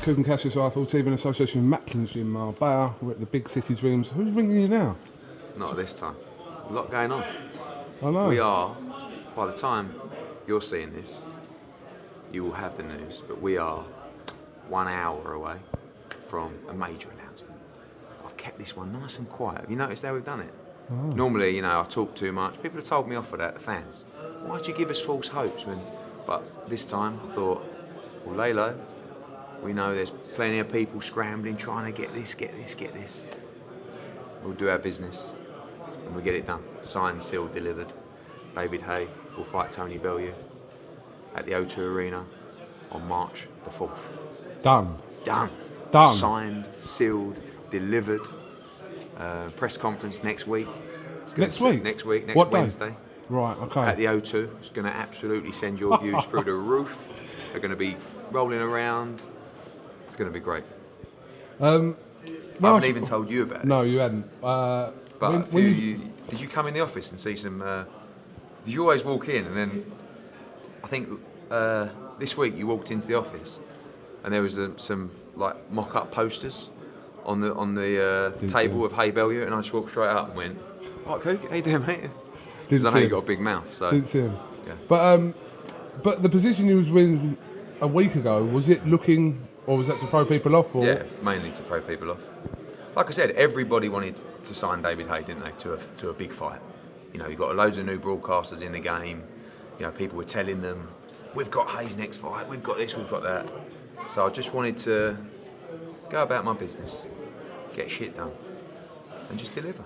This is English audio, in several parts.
Couldn't Cassius Rifle TV in association with Macklin's Gym, Marbella. We're at the big city's rooms. Who's ringing you now? Not at this time. A lot going on. I know. We are, by the time you're seeing this, you will have the news, but we are 1 hour away from a major announcement. I've kept this one nice and quiet. Have you noticed how we've done it? Oh. Normally, I talk too much. People have told me off for that, the fans. Why'd you give us false hopes? But this time I thought, well, Lalo, we know there's plenty of people scrambling, trying to get this. We'll do our business and we'll get it done. Signed, sealed, delivered. David Haye will fight Tony Bellew at the O2 Arena on March the 4th. Done. Done. Done. Signed, sealed, delivered. Press conference next week. Next week? Next week, next What Wednesday. Day? Right, okay. At the O2. It's going to absolutely send your views through the roof. They're going to be rolling around. It's going to be great. I haven't even told you about it. No, you hadn't. Did you come in the office and see some... Did you always walk in and then... I think this week you walked into the office and there was some like mock-up posters on the table of Haye Bellew, and I just walked straight up and went, "Oh, Cook, how you doing, mate?" Because I know you got a big mouth, so... Didn't see him. Yeah. But the position you was with a week ago, was it looking... Or was that to throw people off? Or? Yeah, mainly to throw people off. Like I said, everybody wanted to sign David Haye, didn't they, to a big fight. You've got loads of new broadcasters in the game. People were telling them, we've got Haye's next fight, we've got this, we've got that. So I just wanted to go about my business, get shit done, and just deliver.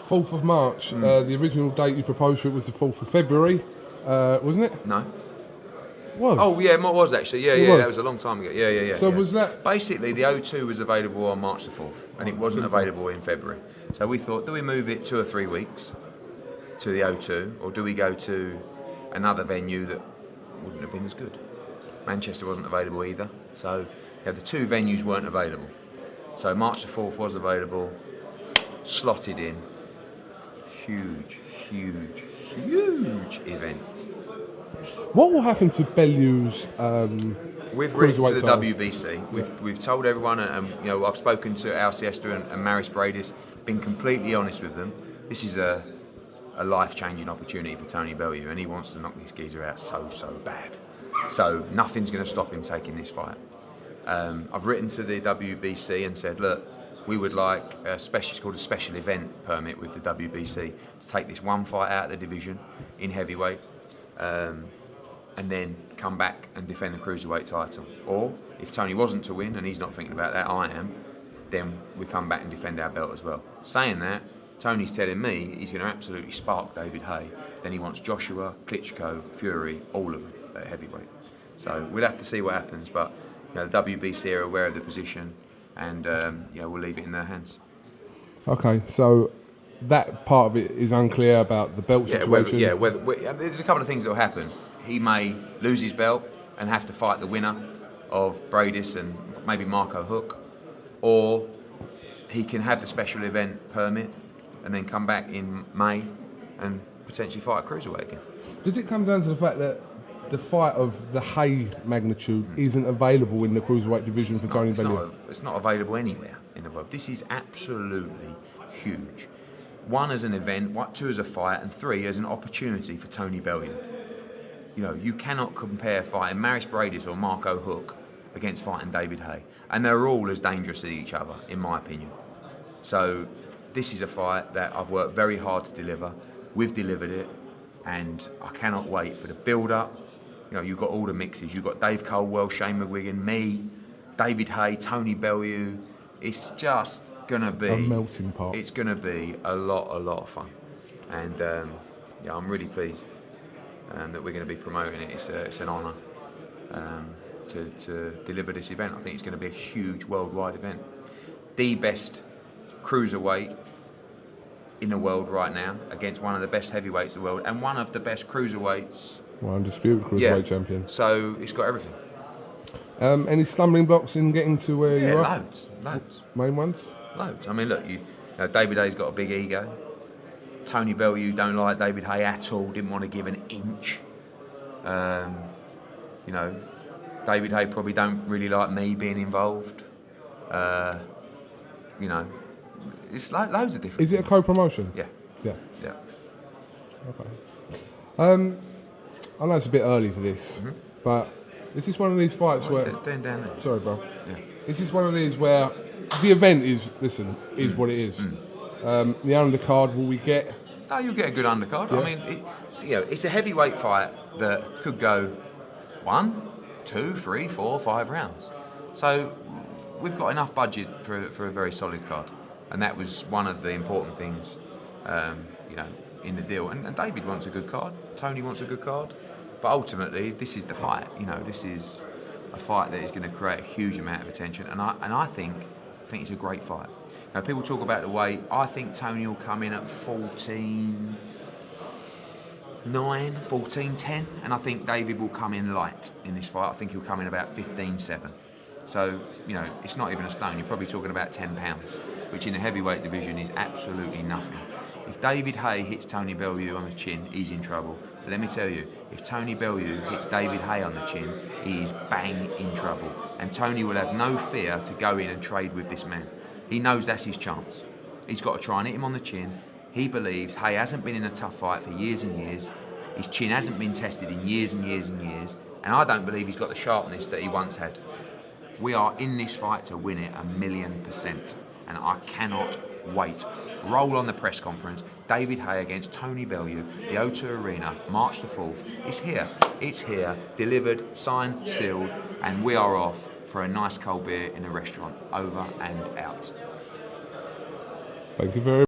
4th of March, the original date you proposed for it was the 4th of February, wasn't it? No. Was. Oh yeah, it was actually. Yeah, that was a long time ago. Yeah. So was that... Basically, the O2 was available on March the 4th, and it wasn't available in February. So we thought, do we move it 2 or 3 weeks to the O2, or do we go to another venue that wouldn't have been as good? Manchester wasn't available either. So the 2 venues weren't available. So March the 4th was available, slotted in. Huge event. What will happen to Bellew's We've written to the title? WBC. We've told everyone, I've spoken to Al Siesta and Maris Bradis, been completely honest with them. This is a life-changing opportunity for Tony Bellew, and he wants to knock this geezer out so bad. So nothing's going to stop him taking this fight. I've written to the WBC and said, look, we would like it's called a special event permit with the WBC to take this one fight out of the division in heavyweight. And then come back and defend the cruiserweight title. Or if Tony wasn't to win, and he's not thinking about that, I am, then we come back and defend our belt as well. Saying that, Tony's telling me he's going to absolutely spark David Haye. Then he wants Joshua, Klitschko, Fury, all of them at heavyweight. So we'll have to see what happens, but the WBC are aware of the position, and we'll leave it in their hands. Okay, so that part of it is unclear about the belt situation. There's a couple of things that will happen. He may lose his belt and have to fight the winner of Bradis and maybe Marco Hook, or he can have the special event permit and then come back in May and potentially fight a cruiserweight again. Does it come down to the fact that the fight of the Haye magnitude isn't available in the cruiserweight division for Tony Bellew? It's not available anywhere in the world. This is absolutely huge. 1 as an event, 2 as a fight, and 3 as an opportunity for Tony Bellew. You cannot compare fighting Maris Bradis or Marco Hook against fighting David Haye. And they're all as dangerous as each other, in my opinion. So this is a fight that I've worked very hard to deliver. We've delivered it, and I cannot wait for the build-up. You've got all the mixes. You've got Dave Coldwell, Shane McGuigan, me, David Haye, Tony Bellew. It's just going to be... a melting pot. It's going to be a lot of fun. And I'm really pleased that we're going to be promoting it. It's an honour to deliver this event. I think it's going to be a huge worldwide event. The best cruiserweight in the world right now against one of the best heavyweights in the world and one of the best cruiserweights. Well, undisputed cruiserweight champion. So it's got everything. Any stumbling blocks in getting to where you are? Loads. Main ones? Loads. I mean, look, David Haye's got a big ego. Tony Bellew don't like David Haye at all, didn't want to give an inch. David Haye probably don't really like me being involved. You know, it's like loads of different. Is it a co-promotion? Yeah. Yeah. Yeah. Okay. I know it's a bit early for this, but this is one of these fights where. Down there. Sorry, bro. Yeah. This is one of these where the event is what it is. The undercard, will we get? No, you'll get a good undercard. Yeah. I mean, it's a heavyweight fight that could go 1, 2, 3, 4, 5 rounds. So we've got enough budget for a very solid card, and that was one of the important things, in the deal. And David wants a good card. Tony wants a good card. But ultimately, this is the fight. This is a fight that is going to create a huge amount of attention, and I think it's a great fight. Now, people talk about the weight. I think Tony will come in at 14-9, 14-10, and I think David will come in light in this fight. I think he'll come in about 15-7. So, it's not even a stone. You're probably talking about 10 pounds, which in the heavyweight division is absolutely nothing. If David Haye hits Tony Bellew on the chin, he's in trouble. But let me tell you, if Tony Bellew hits David Haye on the chin, he is bang in trouble. And Tony will have no fear to go in and trade with this man. He knows that's his chance. He's got to try and hit him on the chin. He believes Haye hasn't been in a tough fight for years and years. His chin hasn't been tested in years and years and years. And I don't believe he's got the sharpness that he once had. We are in this fight to win it 1,000,000%. And I cannot wait. Roll on the press conference. David Haye against Tony Bellew, the O2 Arena, March the 4th. It's here, delivered, signed, sealed, and we are off for a nice cold beer in a restaurant. Over and out. Thank you very much.